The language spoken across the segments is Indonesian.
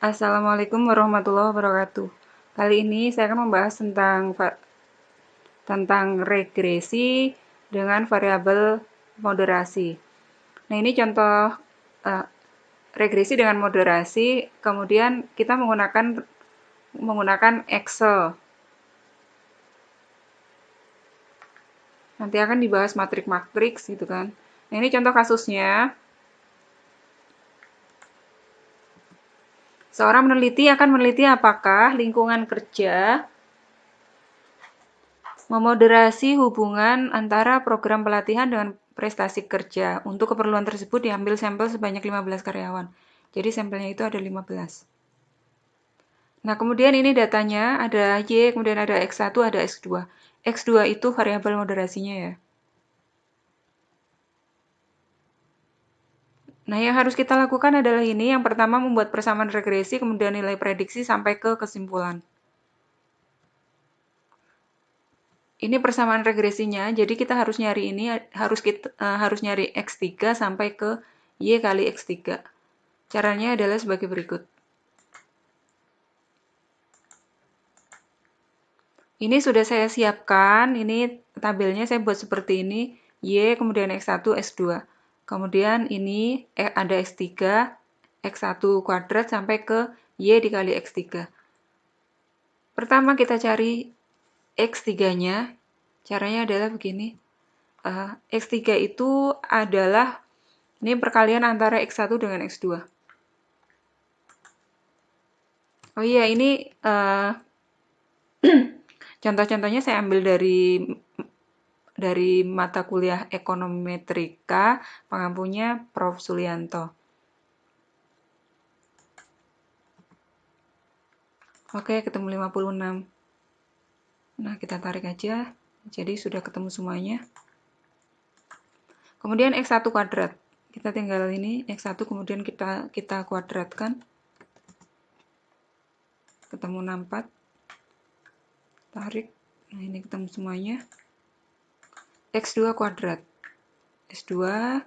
Assalamualaikum warahmatullahi wabarakatuh. Kali ini saya akan membahas tentang regresi dengan variabel moderasi. Nah, ini contoh uh, regresi dengan moderasi, kemudian kita menggunakan Excel. Nanti akan dibahas matriks-matriks gitu kan. Nah, ini contoh kasusnya. Seorang peneliti akan meneliti apakah lingkungan kerja memoderasi hubungan antara program pelatihan dengan prestasi kerja. Untuk keperluan tersebut diambil sampel sebanyak 15 karyawan. Jadi sampelnya itu ada 15. Nah, kemudian ini datanya ada Y, kemudian ada X1, ada X2. X2 itu variabel moderasinya ya. Nah, yang harus kita lakukan adalah ini. Yang pertama membuat persamaan regresi, kemudian nilai prediksi sampai ke kesimpulan. Ini persamaan regresinya, jadi kita harus nyari ini, harus nyari X3 sampai ke Y kali X3. Caranya adalah sebagai berikut. Ini sudah saya siapkan, ini tabelnya saya buat seperti ini, Y, kemudian X1, X2. Kemudian ini ada X3, X1 kuadrat sampai ke Y dikali X3. Pertama kita cari X3-nya, caranya adalah begini. X3 itu adalah ini perkalian antara X1 dengan X2. Oh iya, ini contoh-contohnya saya ambil dari mata kuliah Ekonometrika, pengampunya Prof. Sulianto. Oke, ketemu 56. Nah, kita tarik aja. Jadi sudah ketemu semuanya. Kemudian X1 kuadrat. Kita tinggal ini X1 kemudian kita kuadratkan. Ketemu 64. Tarik. Nah, ini ketemu semuanya. X2 kuadrat. X2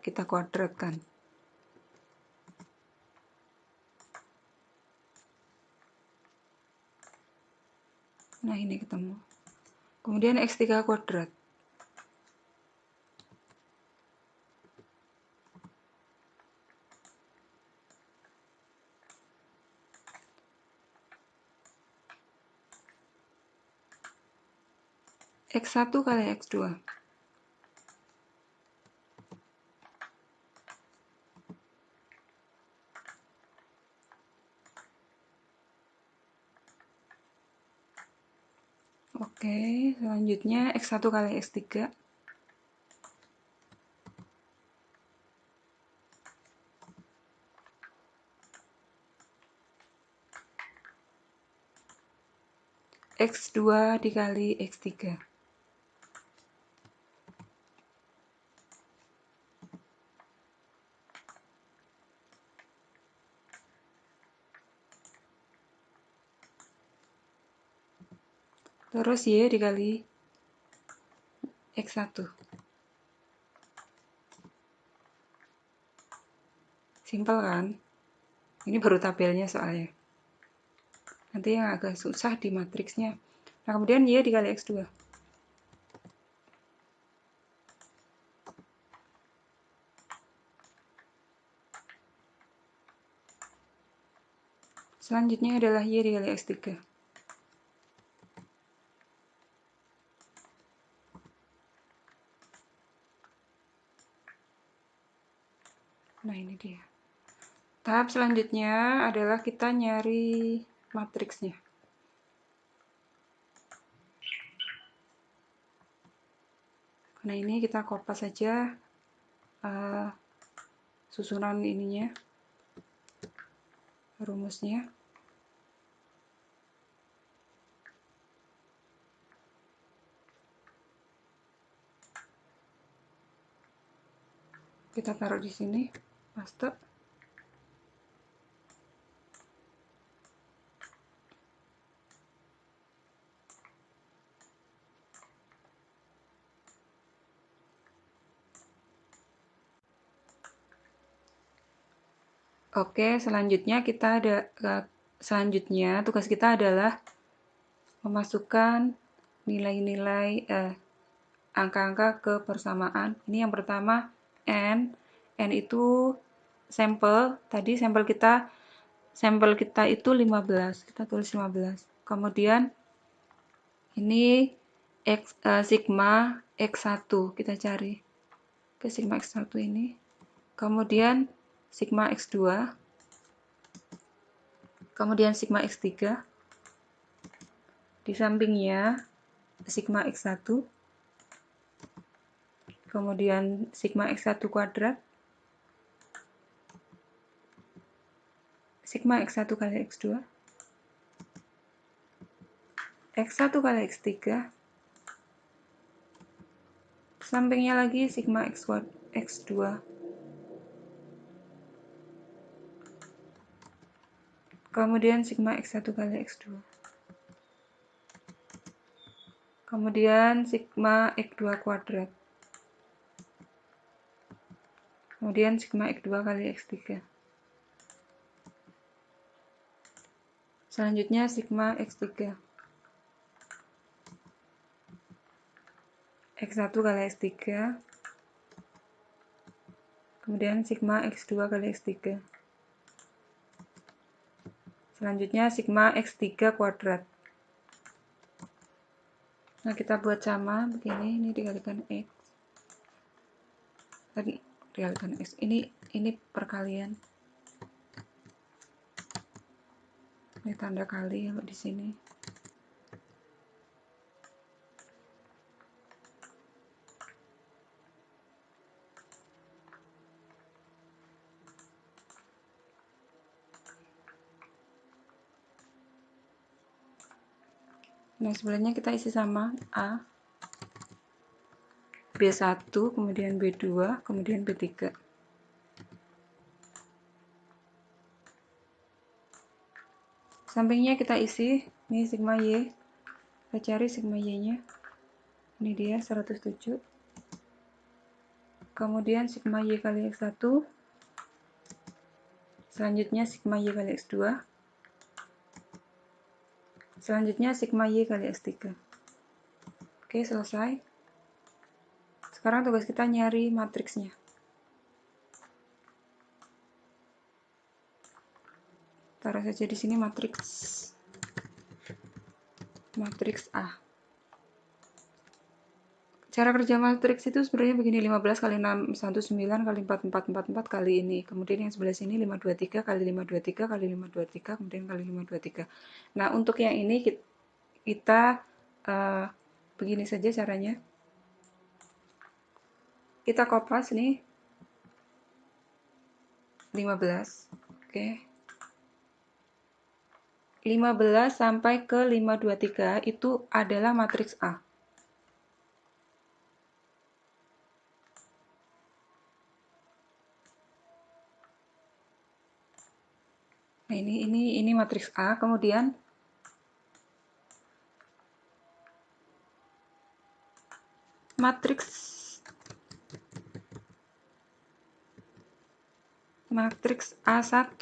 kita kuadratkan. Nah, ini ketemu. Kemudian X3 kuadrat. X1 kali X2. Oke, selanjutnya X1 kali X3. X2 dikali X3. Terus Y dikali X1. Simpel kan? Ini baru tabelnya soalnya. Nanti yang agak susah di matriksnya. Nah, kemudian Y dikali X2. Selanjutnya adalah Y dikali X3. Nah, ini dia. Tahap selanjutnya adalah kita nyari matriksnya. Nah, ini kita kopas saja susunan ininya, rumusnya. Kita taruh di sini, paste. Oke, selanjutnya kita selanjutnya tugas kita adalah memasukkan nilai-nilai angka-angka ke persamaan. Ini yang pertama N. N itu sampel. Tadi sampel kita itu 15. Kita tulis 15. Kemudian ini sigma X1 kita cari. Oke, sigma X1 ini. Kemudian sigma X2. Kemudian sigma X3. Di sampingnya sigma X1. Kemudian sigma X1 kuadrat. Sigma X1 kali X2. X1 kali X3. Sampingnya lagi sigma X2. Kemudian sigma X1 kali X2. Kemudian sigma X2 kuadrat. Kemudian sigma X2 kali X3. Selanjutnya sigma X3. X1 kali X3. Kemudian sigma X2 kali X3. Selanjutnya sigma X3 kuadrat. Nah, kita buat sama begini, ini dikalikan X. Tadi dikalikan X. Ini perkalian. Ini tanda kali kalau di sini. Nah, sebelahnya kita isi sama A, B1, kemudian B2, kemudian B3. Sampingnya kita isi, ini sigma Y. Kita cari sigma Y-nya. Ini dia 107. Kemudian sigma Y kali X1. Selanjutnya sigma Y kali X2. Selanjutnya sigma Y kali X3. Oke, selesai. Sekarang tugas kita nyari matriksnya. Taruh saja di sini matriks A. Cara kerja matriks itu sebenarnya begini, 15 kali 6, 19 kali 4, 4, 4, 4 kali ini. Kemudian yang sebelah sini 5, 2, 3 kali 5, 2, 3 kali 5, 2, 3, kemudian kali 5, 2, 3. Nah, untuk yang ini kita begini saja caranya. Kita kopas nih 15. Oke. 15 sampai ke 523 itu adalah matriks A. Nah, ini matriks A, kemudian matriks A1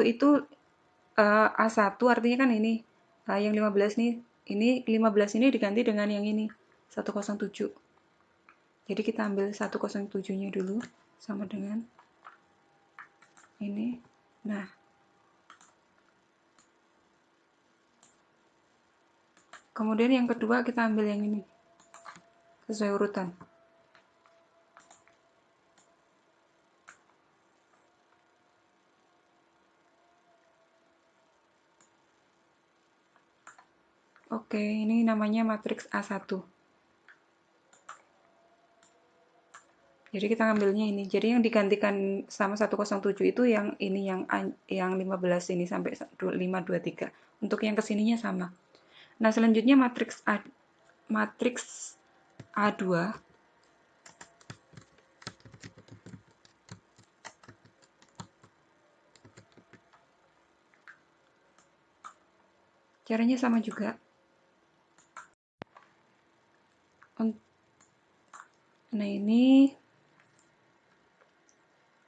itu A1 artinya kan ini yang 15 nih, ini 15 ini diganti dengan yang ini 107. Jadi kita ambil 107-nya dulu sama dengan ini. Nah, kemudian yang kedua kita ambil yang ini sesuai urutan. Oke, ini namanya matriks A1. Jadi kita ngambilnya ini. Jadi yang digantikan sama 107 itu yang ini yang 15 ini sampai 523. Untuk yang kesininya sama. Nah, selanjutnya matriks A2. Caranya sama juga. Nah, ini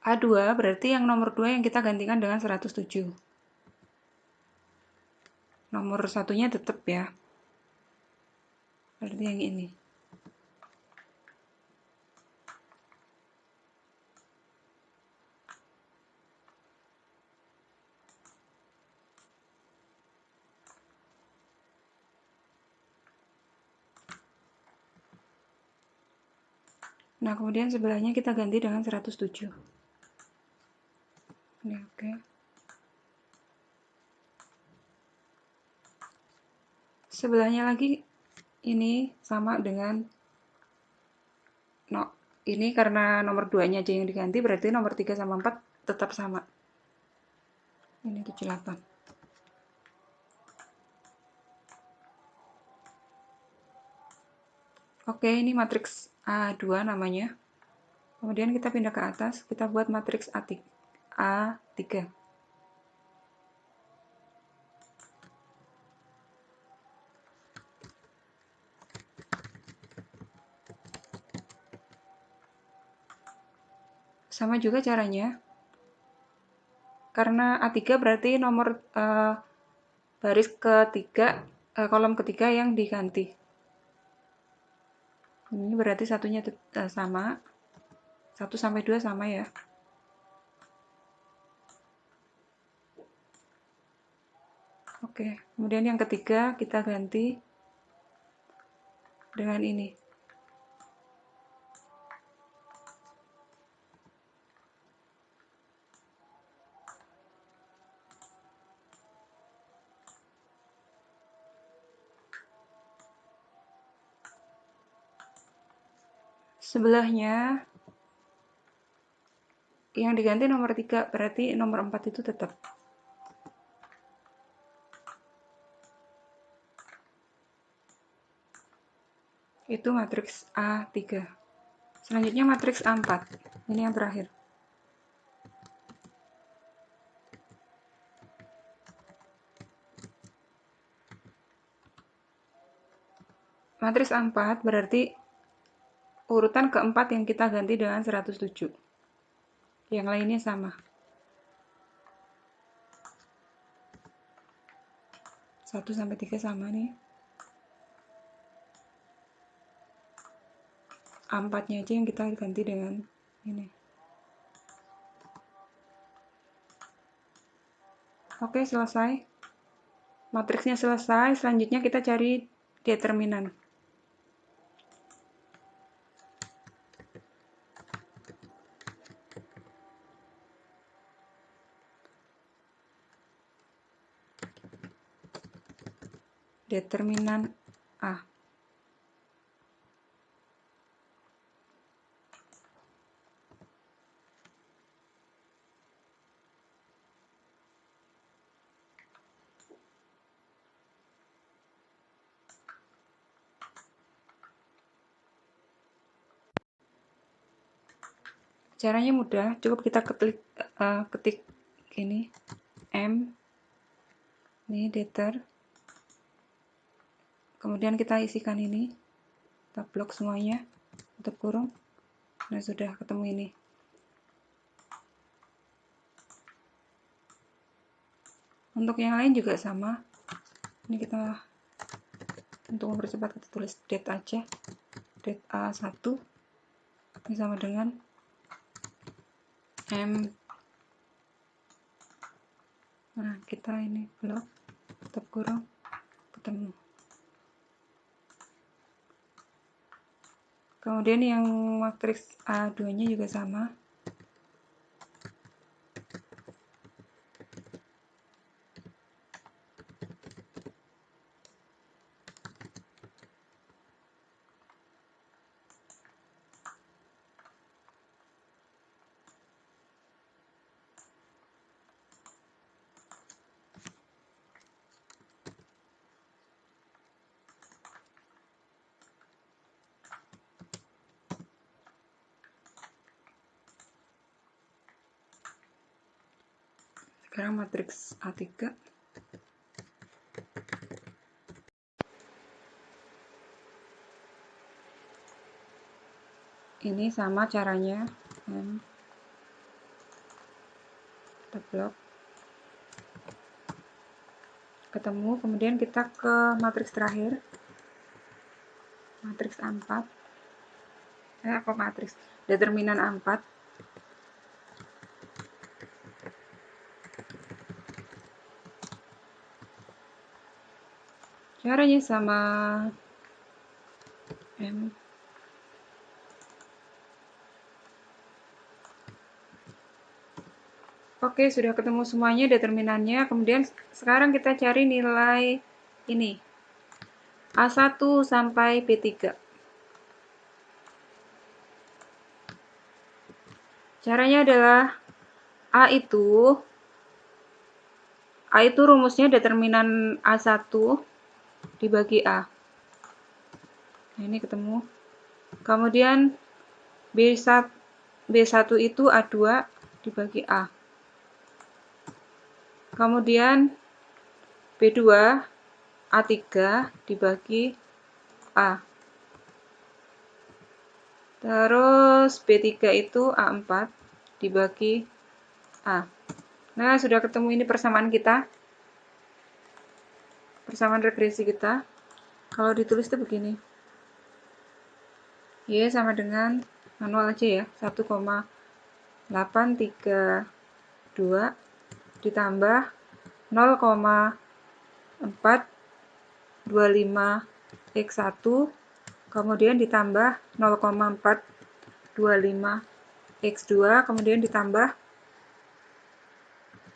A2 berarti yang nomor 2 yang kita gantikan dengan 107. Nomor satunya tetap ya. Berarti yang ini. Nah, kemudian sebelahnya kita ganti dengan 107. Ini oke. Sebelahnya lagi ini sama dengan ini karena nomor 2-nya aja yang diganti, berarti nomor 3 sama 4 tetap sama. Ini 78. Oke, ini matriks A2 namanya. Kemudian kita pindah ke atas, kita buat matriks A3. Sama juga caranya. Karena A3 berarti nomor baris ketiga, kolom ketiga yang diganti. Ini berarti satunya sama. 1 sampai 2 sama ya. Oke, kemudian yang ketiga kita ganti dengan ini. Sebelahnya yang diganti nomor 3, berarti nomor 4 itu tetap. Itu matriks A3. Selanjutnya matriks A4. Ini yang terakhir. Matriks A4 berarti urutan keempat yang kita ganti dengan 107. Yang lainnya sama. 1 sampai 3 sama nih. A4-nya aja yang kita ganti dengan ini. Oke, selesai. Matriksnya selesai, selanjutnya kita cari determinan. Determinan A. Caranya mudah, cukup kita ketik ini M, ini deter, kemudian kita isikan ini, kita blok semuanya, tutup kurung. Nah, sudah ketemu ini. Untuk yang lain juga sama. Ini kita untuk mempercepat kita tulis date aja, date A1 ini sama dengan M. Nah, kita ini blok, tutup kurung, ketemu. Kemudian yang matriks A2-nya juga sama. Sekarang matriks A3. Ini sama caranya. kita blok. Ketemu, kemudian kita ke matriks terakhir. Matriks A4. Kok matriks? Determinan A4. Caranya sama M. Oke, sudah ketemu semuanya determinannya. Kemudian sekarang kita cari nilai ini. A1 sampai B3. Caranya adalah A itu rumusnya determinan A1 dibagi A. Nah, ini ketemu. Kemudian B1 itu A2 dibagi A. Kemudian B2 A3 dibagi A. Terus B3 itu A4 dibagi A. Nah, sudah ketemu ini persamaan kita. Persamaan regresi kita. Kalau ditulis itu begini. Y sama dengan manual aja ya, 1,832 ditambah 0,425 X1, kemudian ditambah 0,425 X2, kemudian ditambah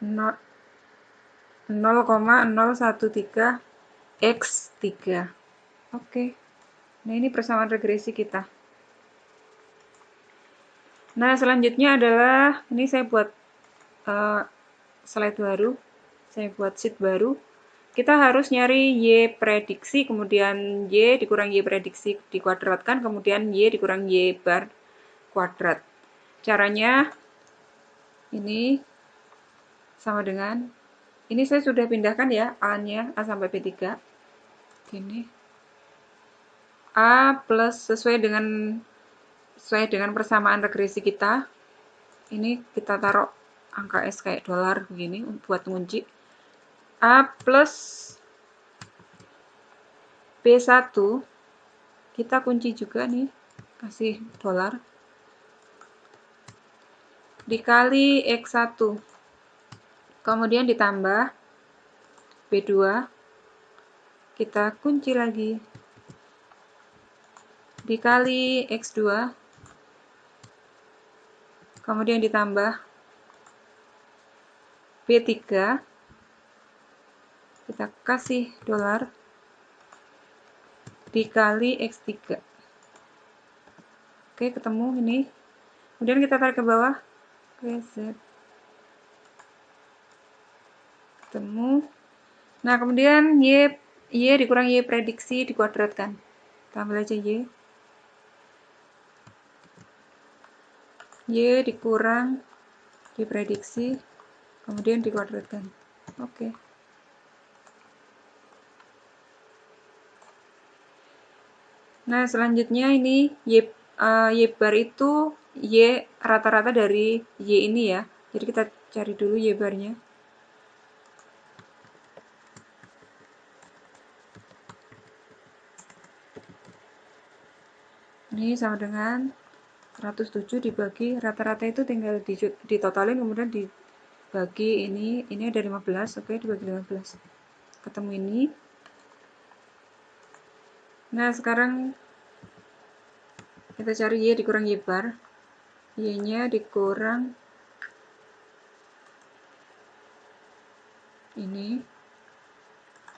0,013 X3. Oke. Nah, ini persamaan regresi kita. Nah, selanjutnya adalah, ini saya buat slide baru, saya buat sheet baru. Kita harus nyari Y prediksi, kemudian Y dikurang Y prediksi dikuadratkan, kemudian Y dikurang Y bar kuadrat. Caranya, ini sama dengan, ini saya sudah pindahkan ya, A-nya, A sampai B3. Gini. A plus sesuai dengan persamaan regresi kita. Ini kita taruh angka S kayak dolar begini buat ngunci. A plus B1 kita kunci juga nih, kasih dolar dikali X1, kemudian ditambah B2 kita kunci lagi dikali X2, kemudian ditambah B3 kita kasih dolar dikali X3. Oke, ketemu ini. Kemudian kita tarik ke bawah. Oke, Z. Ketemu. Nah, kemudian Y dikurang Y prediksi dikuadratkan. Kita ambil aja Y. Y dikurang Y prediksi, kemudian dikuadratkan. Oke. Nah, selanjutnya ini Y bar itu Y rata-rata dari Y ini ya. Jadi kita cari dulu Y barnya. Ini sama dengan 107 dibagi rata-rata itu tinggal ditotalin, kemudian dibagi ini ada 15, oke, dibagi 15. Ketemu ini. Nah, sekarang kita cari Y dikurang Y bar. Y-nya dikurang ini.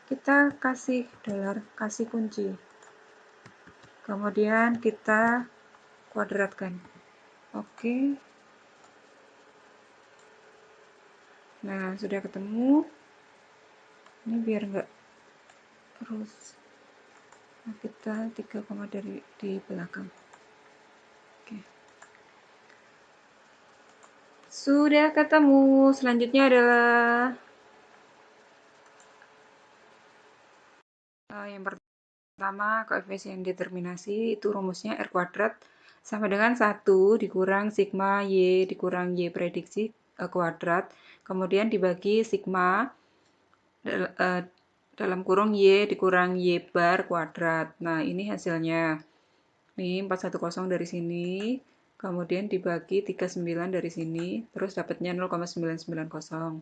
Kita kasih dolar, kasih kunci. Kemudian kita kuadratkan. Oke. Nah, sudah ketemu. Ini biar enggak terus. Nah, kita 3, dari di belakang. Oke. Sudah ketemu. Selanjutnya adalah yang pertama, koefisien determinasi itu rumusnya R kuadrat sama dengan 1 dikurang sigma Y dikurang Y prediksi kuadrat kemudian dibagi sigma dalam kurung Y dikurang Y bar kuadrat. Nah, ini hasilnya. Nih, 410 dari sini, kemudian dibagi 39 dari sini, terus dapatnya 0,990.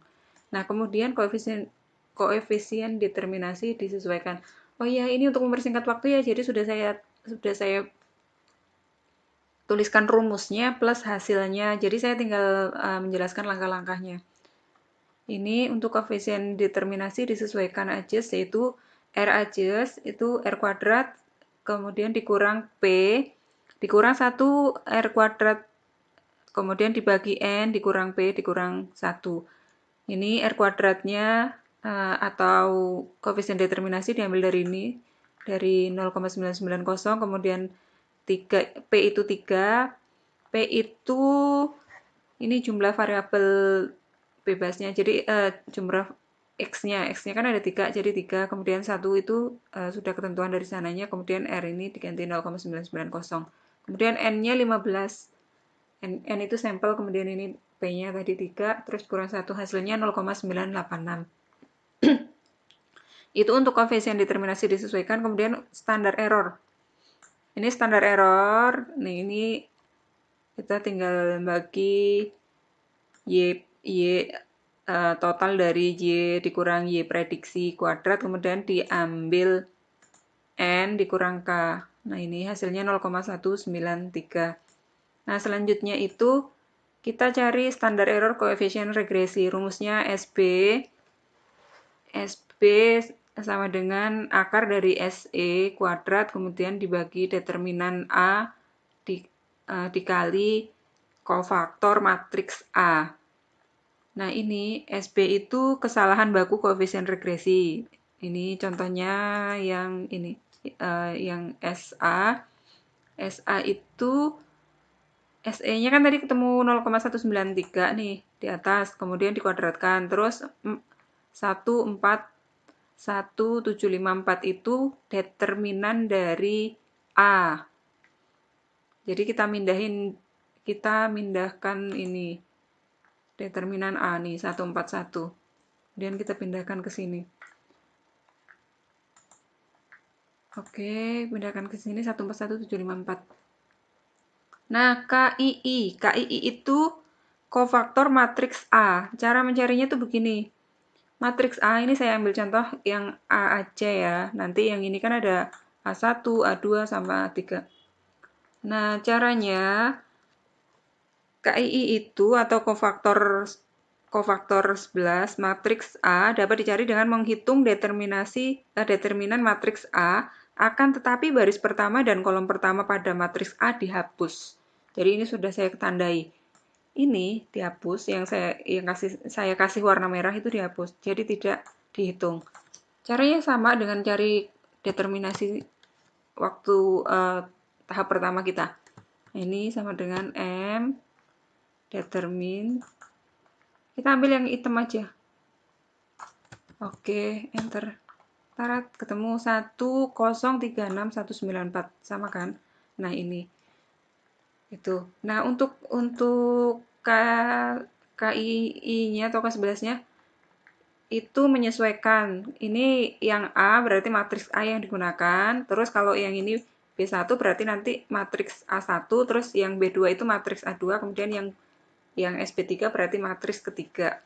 Nah, kemudian koefisien determinasi disesuaikan. Oh iya, ini untuk mempersingkat waktu ya, jadi sudah saya tuliskan rumusnya plus hasilnya. Jadi saya tinggal menjelaskan langkah-langkahnya. Ini untuk koefisien determinasi disesuaikan aja, yaitu R aja itu R kuadrat, kemudian dikurang P, dikurang 1 R kuadrat, kemudian dibagi N, dikurang P, dikurang 1. Ini R kuadratnya atau koefisien determinasi diambil dari ini, dari 0,990, kemudian 3, P itu 3, P itu ini jumlah variabel bebasnya, jadi jumlah X-nya kan ada 3, jadi 3, kemudian 1 itu sudah ketentuan dari sananya, kemudian R ini diganti 0,990, kemudian N-nya 15, N itu sampel, kemudian ini P-nya tadi 3, terus kurang 1, hasilnya 0,986. Itu untuk koefisien determinasi disesuaikan, kemudian standar error. Ini standar error, nih ini kita tinggal bagi Y total dari Y dikurang Y prediksi kuadrat, kemudian diambil N dikurang K. Nah, ini hasilnya 0,193. Nah, selanjutnya itu kita cari standar error koefisien regresi. Rumusnya SB sama dengan akar dari SE kuadrat, kemudian dibagi determinan A dikali kofaktor matriks A. Nah, ini SB itu kesalahan baku koefisien regresi. Ini contohnya yang ini, yang SA. SA itu SE-nya kan tadi ketemu 0,193 nih di atas, kemudian dikuadratkan. Terus 1,1754 itu determinan dari A. Jadi kita mindahkan ini determinan A nih 141. Kemudian kita pindahkan ke sini. Oke, pindahkan ke sini 141754. Nah, KII itu kofaktor matriks A. Cara mencarinya tuh begini. Matriks A ini saya ambil contoh yang A aja ya. Nanti yang ini kan ada A1, A2 sama A3. Nah, caranya KII itu atau kofaktor 11 matriks A dapat dicari dengan menghitung determinan matriks A, akan tetapi baris pertama dan kolom pertama pada matriks A dihapus. Jadi ini sudah saya tandai. Ini dihapus, yang saya kasih warna merah itu dihapus. Jadi tidak dihitung. Caranya sama dengan cari determinasi waktu tahap pertama kita. Ini sama dengan M determin. Kita ambil yang hitam aja. Oke, enter. Tarat, ketemu 1036194, sama kan? Nah, ini. Itu. Nah, untuk KII-nya atau K11-nya itu menyesuaikan. Ini yang A berarti matriks A yang digunakan. Terus kalau yang ini B1 berarti nanti matriks A1, terus yang B2 itu matriks A2, kemudian yang SB3 berarti matriks ketiga.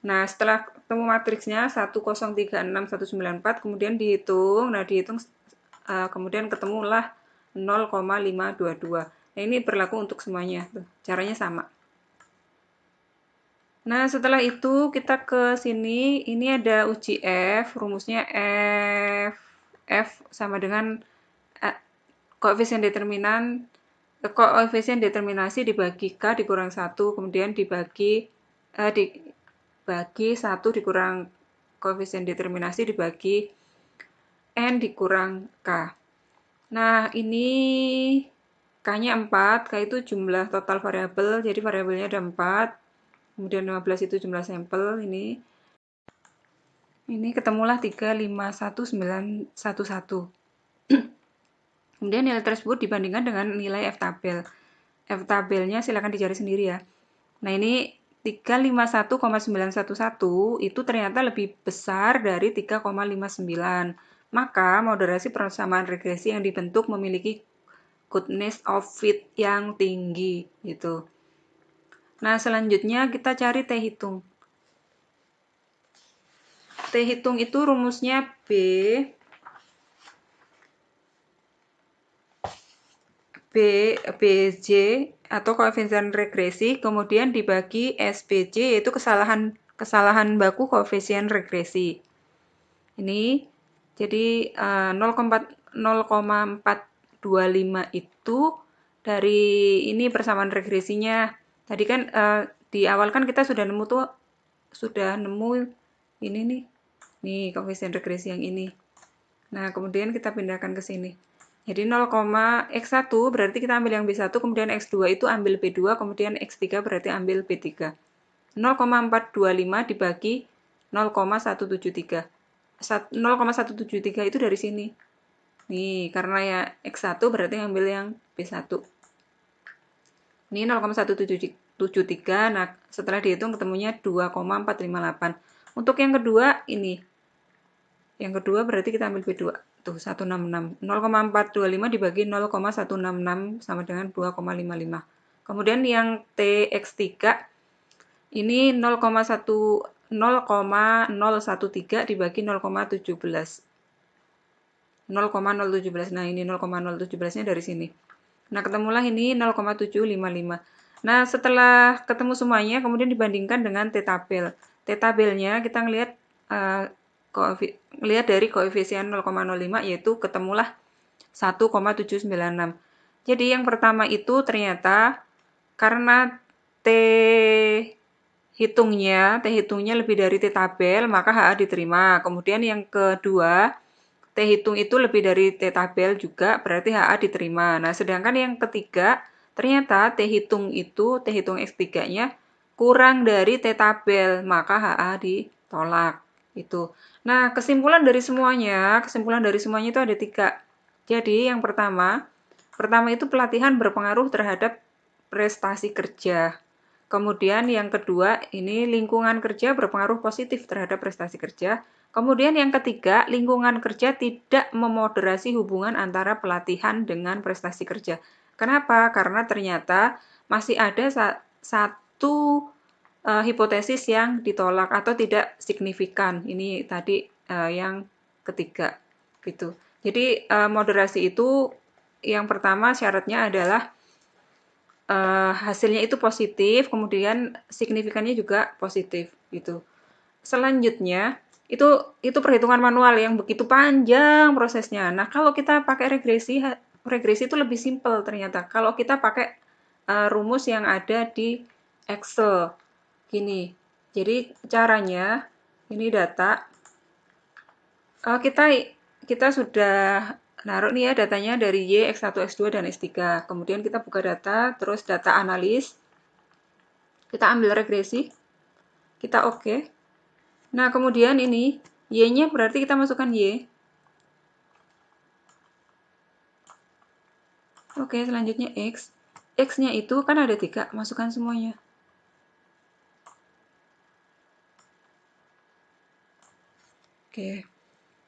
Nah, setelah ketemu matriksnya 1036194, kemudian dihitung. Nah, kemudian ketemulah 0,522. Nah, ini berlaku untuk semuanya. Tuh, caranya sama. Nah, setelah itu kita ke sini. Ini ada uji F. Rumusnya F sama dengan koefisien determinasi dibagi K dikurang 1, kemudian dibagi 1 dikurang koefisien determinasi dibagi N dikurang K. Nah, ini K-nya 4, K itu jumlah total variabel, jadi variabelnya ada 4, kemudian 15 itu jumlah sampel, ini ketemulah 3,51911. Kemudian nilai tersebut dibandingkan dengan nilai F-tabel. F-tabelnya silakan dicari sendiri ya. Nah, ini 351,911 itu ternyata lebih besar dari 3,59. Maka moderasi persamaan regresi yang dibentuk memiliki goodness of fit yang tinggi gitu. Nah, selanjutnya kita cari T hitung. T hitung itu rumusnya BJ atau koefisien regresi, kemudian dibagi SBC yaitu kesalahan baku koefisien regresi. Ini jadi 0,425 itu dari ini persamaan regresinya. Tadi kan di awal kan kita sudah nemu ini nih. Nih koefisien regresi yang ini. Nah, kemudian kita pindahkan ke sini. Jadi 0,x1 berarti kita ambil yang B1, kemudian x2 itu ambil B2, kemudian x3 berarti ambil B3. 0,425 dibagi 0,173. 0,173 itu dari sini. Nih, karena ya x1 berarti ambil yang B1. Ini 0,173. Nah, setelah dihitung ketemunya 2,458. Untuk yang kedua ini. Yang kedua berarti kita ambil B2. Tuh, 166. 0,425 dibagi 0,166 sama dengan 2,55. Kemudian yang TX3 ini 0,013 dibagi 0,017. 0,017. Nah, ini 0,017-nya dari sini. Nah, ketemulah ini 0,755. Nah, setelah ketemu semuanya, kemudian dibandingkan dengan T-tabel. T-tabelnya kita lihat dari koefisien 0,05 yaitu ketemulah 1,796. Jadi yang pertama itu ternyata karena T hitungnya lebih dari T tabel, maka HA diterima. Kemudian yang kedua, T hitung itu lebih dari T tabel juga, berarti HA diterima. Nah, sedangkan yang ketiga, ternyata T hitung X3-nya kurang dari T tabel, maka HA ditolak. Itu. Nah, kesimpulan dari semuanya itu ada 3. Jadi, yang pertama itu pelatihan berpengaruh terhadap prestasi kerja. Kemudian yang kedua, ini lingkungan kerja berpengaruh positif terhadap prestasi kerja. Kemudian yang ketiga, lingkungan kerja tidak memoderasi hubungan antara pelatihan dengan prestasi kerja. Kenapa? Karena ternyata masih ada satu hipotesis yang ditolak atau tidak signifikan. Ini tadi yang ketiga gitu. Jadi moderasi itu yang pertama syaratnya adalah hasilnya itu positif, kemudian signifikannya juga positif gitu. Selanjutnya itu perhitungan manual yang begitu panjang prosesnya. Nah, kalau kita pakai regresi itu lebih simpel ternyata. Kalau kita pakai rumus yang ada di Excel. Gini. Jadi caranya ini data kita sudah naruh nih ya datanya dari Y, X1, X2, dan X3. Kemudian kita buka data, terus data analis. Kita ambil regresi. Kita oke. Nah, kemudian ini Y-nya berarti kita masukkan Y. Oke, selanjutnya X. X-nya itu kan ada 3, masukkan semuanya. Oke.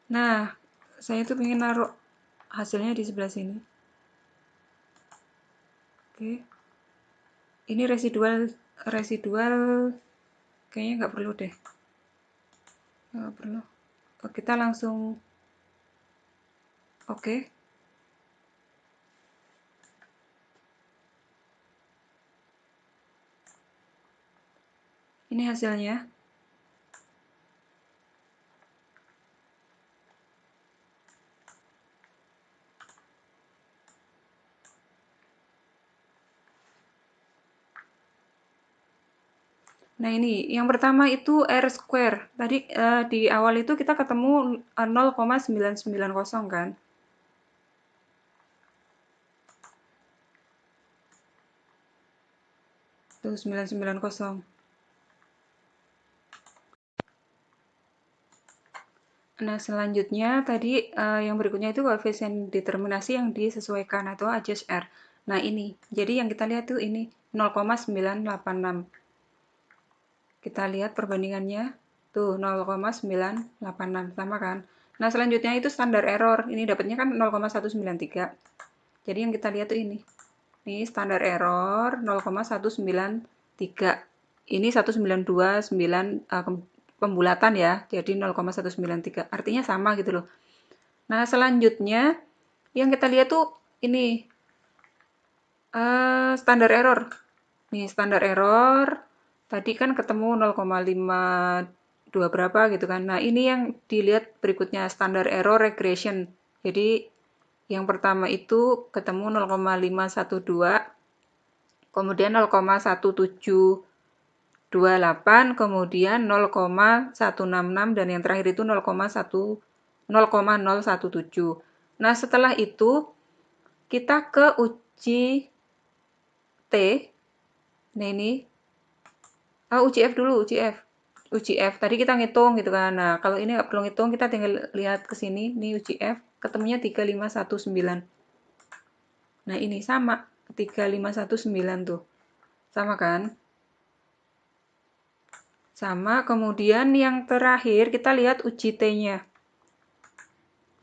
Nah, saya tuh pengen naruh hasilnya di sebelah sini. Oke. Ini residual kayaknya nggak perlu deh. Nggak perlu. Kita langsung oke. Ini hasilnya. Nah, ini yang pertama itu R square. Tadi di awal itu kita ketemu 0,990 kan. Tuh 990. Nah, selanjutnya tadi yang berikutnya itu koefisien determinasi yang disesuaikan atau adjust R. Nah, ini. Jadi yang kita lihat tuh ini 0,986. Kita lihat perbandingannya. Tuh, 0,986 sama kan? Nah, selanjutnya itu standar error. Ini dapatnya kan 0,193. Jadi yang kita lihat tuh ini. Ini standar error 0,193. Ini 1929 pembulatan ya. Jadi 0,193. Artinya sama gitu loh. Nah, selanjutnya yang kita lihat tuh ini standar error. Nih, standar error tadi kan ketemu 0,52 berapa gitu kan. Nah, ini yang dilihat berikutnya standar error regression. Jadi yang pertama itu ketemu 0,512, kemudian 0,1728, kemudian 0,166 dan yang terakhir itu 0,017. Nah, setelah itu kita ke uji T. Nah, ini uji F dulu, uji F. Uji F, tadi kita ngitung gitu kan. Nah, kalau ini nggak perlu ngitung, kita tinggal lihat ke sini. Ini uji F, ketemunya 3519. Nah, ini sama. 3519 tuh. Sama kan? Sama, kemudian yang terakhir kita lihat uji T-nya.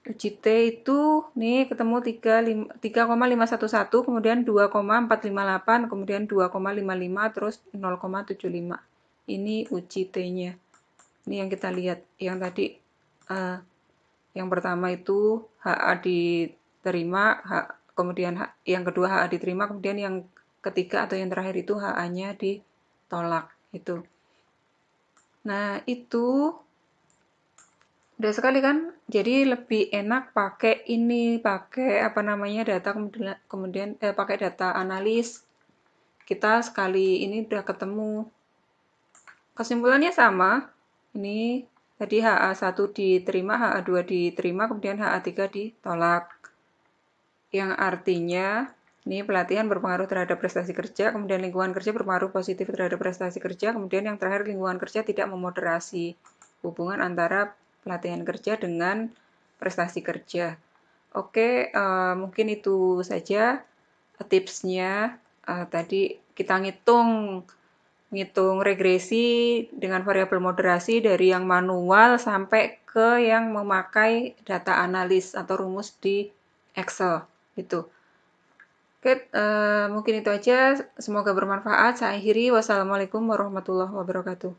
Uji T itu nih ketemu 3,511, kemudian 2,458, kemudian 2,55, terus 0,75. Ini uji T-nya. Ini yang kita lihat. Yang tadi yang pertama itu HA diterima, kemudian yang kedua HA diterima, kemudian yang ketiga atau yang terakhir itu HA-nya ditolak. Itu. Nah, itu udah sekali kan? Jadi lebih enak pakai ini, pakai apa namanya data kemudian pakai data analis. Kita sekali ini udah ketemu. Kesimpulannya sama. Ini tadi HA1 diterima, HA2 diterima, kemudian HA3 ditolak. Yang artinya ini pelatihan berpengaruh terhadap prestasi kerja, kemudian lingkungan kerja berpengaruh positif terhadap prestasi kerja, kemudian yang terakhir lingkungan kerja tidak memoderasi hubungan antara pelatihan kerja dengan prestasi kerja. Oke, mungkin itu saja tipsnya. Tadi kita ngitung regresi dengan variabel moderasi dari yang manual sampai ke yang memakai data analis atau rumus di Excel gitu. Oke, mungkin itu aja. Semoga bermanfaat. Saya akhiri. Wassalamualaikum warahmatullahi wabarakatuh.